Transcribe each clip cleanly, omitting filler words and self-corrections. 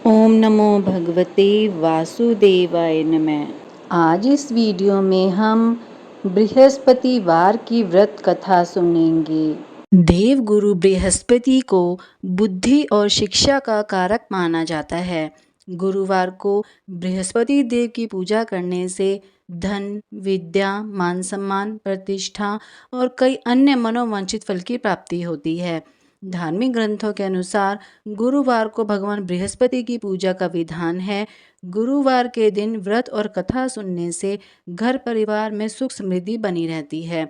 ओम नमो भगवते वासुदेवाय नमः। आज इस वीडियो में हम बृहस्पतिवार की व्रत कथा सुनेंगे। देव गुरु बृहस्पति को बुद्धि और शिक्षा का कारक माना जाता है। गुरुवार को बृहस्पति देव की पूजा करने से धन, विद्या, मान सम्मान, प्रतिष्ठा और कई अन्य मनोवांछित फल की प्राप्ति होती है। धार्मिक ग्रंथों के अनुसार गुरुवार को भगवान बृहस्पति की पूजा का विधान है। गुरुवार के दिन व्रत और कथा सुनने से घर परिवार में सुख समृद्धि बनी रहती है।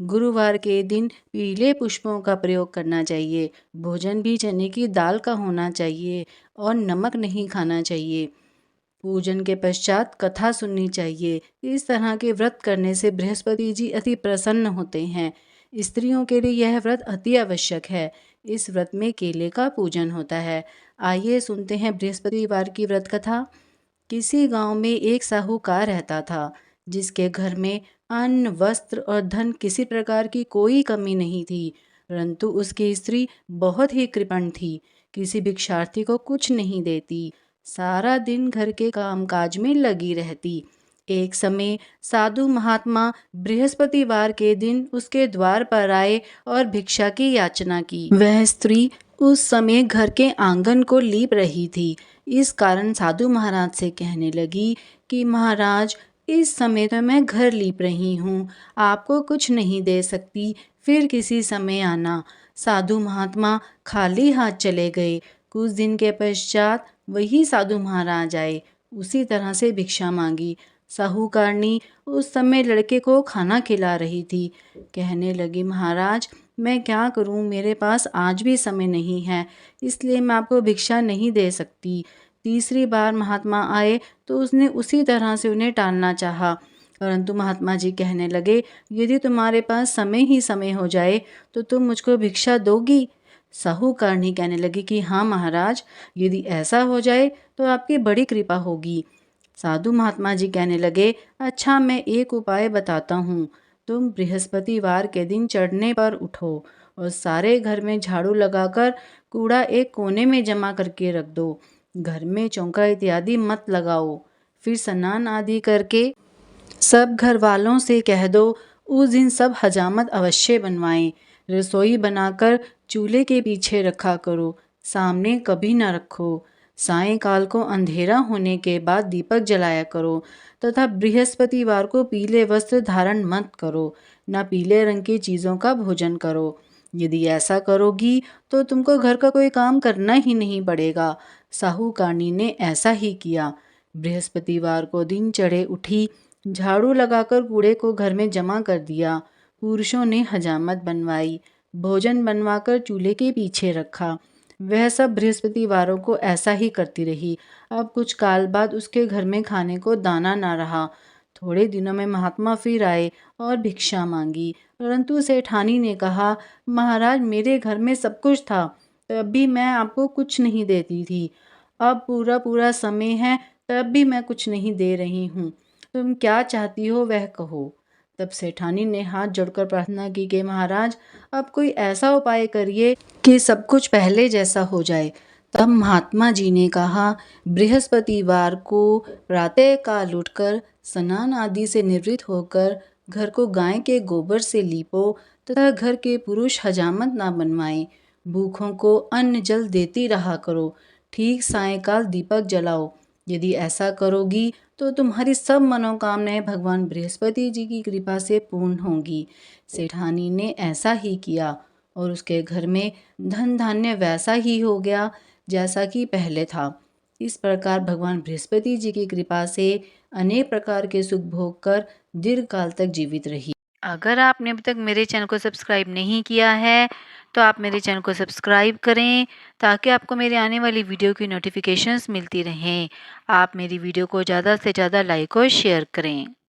गुरुवार के दिन पीले पुष्पों का प्रयोग करना चाहिए। भोजन भी चने की दाल का होना चाहिए और नमक नहीं खाना चाहिए। पूजन के पश्चात कथा सुननी चाहिए। इस तरह के व्रत करने से बृहस्पति जी अति प्रसन्न होते हैं। स्त्रियों के लिए यह व्रत अति आवश्यक है। इस व्रत में केले का पूजन होता है। आइए सुनते हैं बृहस्पतिवार की व्रत कथा। किसी गांव में एक साहूकार रहता था, जिसके घर में अन्न, वस्त्र और धन किसी प्रकार की कोई कमी नहीं थी। परंतु उसकी स्त्री बहुत ही कृपण थी। किसी भिक्षार्थी को कुछ नहीं देती। सारा दिन घर के कामकाज में लगी रहती। एक समय साधु महात्मा बृहस्पतिवार के दिन उसके द्वार पर आए और भिक्षा की याचना की। वह स्त्री उस समय घर के आंगन को लीप रही थी। इस कारण साधु महाराज से कहने लगी कि महाराज, इस समय तो मैं घर लीप रही हूँ, आपको कुछ नहीं दे सकती, फिर किसी समय आना। साधु महात्मा खाली हाथ चले गए। कुछ दिन के पश्चात वही साधु महाराज आए। उसी तरह से भिक्षा मांगी। साहूकारनी उस समय लड़के को खाना खिला रही थी। कहने लगी, महाराज, मैं क्या करूं, मेरे पास आज भी समय नहीं है, इसलिए मैं आपको भिक्षा नहीं दे सकती। तीसरी बार महात्मा आए तो उसने उसी तरह से उन्हें टालना चाहा, परंतु महात्मा जी कहने लगे, यदि तुम्हारे पास समय ही समय हो जाए तो तुम मुझको भिक्षा दोगी? साहूकारनी कहने लगी कि हाँ महाराज, यदि ऐसा हो जाए तो आपकी बड़ी कृपा होगी। साधु महात्मा जी कहने लगे, अच्छा, मैं एक उपाय बताता हूँ। तुम बृहस्पतिवार के दिन चढ़ने पर उठो और सारे घर में झाड़ू लगाकर कूड़ा एक कोने में जमा करके रख दो। घर में चौका इत्यादि मत लगाओ। फिर स्नान आदि करके सब घर वालों से कह दो उस दिन सब हजामत अवश्य बनवाएं। रसोई बनाकर चूल्हे के पीछे रखा करो, सामने कभी न रखो। सायंकाल को अंधेरा होने के बाद दीपक जलाया करो तथा बृहस्पतिवार को पीले वस्त्र धारण मत करो, न पीले रंग की चीज़ों का भोजन करो। यदि ऐसा करोगी तो तुमको घर का कोई काम करना ही नहीं पड़ेगा। साहूकारनी ने ऐसा ही किया। बृहस्पतिवार को दिन चढ़े उठी, झाड़ू लगाकर कूड़े को घर में जमा कर दिया। पुरुषों ने हजामत बनवाई, भोजन बनवाकर चूल्हे के पीछे रखा। वह सब बृहस्पतिवारों को ऐसा ही करती रही। अब कुछ काल बाद उसके घर में खाने को दाना ना रहा। थोड़े दिनों में महात्मा फिर आए और भिक्षा मांगी, परंतु सेठानी ने कहा, महाराज, मेरे घर में सब कुछ था, तब भी मैं आपको कुछ नहीं देती थी। अब पूरा पूरा समय है, तब भी मैं कुछ नहीं दे रही हूँ। तुम क्या चाहती हो वह कहो। तब सेठानी ने हाथ जोड़कर प्रार्थना की कि महाराज, अब कोई ऐसा उपाय करिए कि सब कुछ पहले जैसा हो जाए। तब महात्मा जी ने कहा, बृहस्पतिवार को प्रातः काल उठकर स्नान आदि से निवृत्त होकर घर को गाय के गोबर से लीपो तथा घर के पुरुष हजामत ना बनवाएं। भूखों को अन्न जल देती रहा करो। ठीक सायंकाल दीपक जलाओ। यदि ऐसा करोगी तो तुम्हारी सब मनोकामनाएं भगवान बृहस्पति जी की कृपा से पूर्ण होंगी। सेठानी ने ऐसा ही किया और उसके घर में धन धान्य वैसा ही हो गया जैसा कि पहले था। इस प्रकार भगवान बृहस्पति जी की कृपा से अनेक प्रकार के सुख भोग कर दीर्घ काल तक जीवित रही। अगर आपने अभी तक मेरे चैनल को सब्सक्राइब नहीं किया है तो आप मेरे चैनल को सब्सक्राइब करें, ताकि आपको मेरे आने वाली वीडियो की नोटिफिकेशंस मिलती रहें। आप मेरी वीडियो को ज़्यादा से ज़्यादा लाइक और शेयर करें।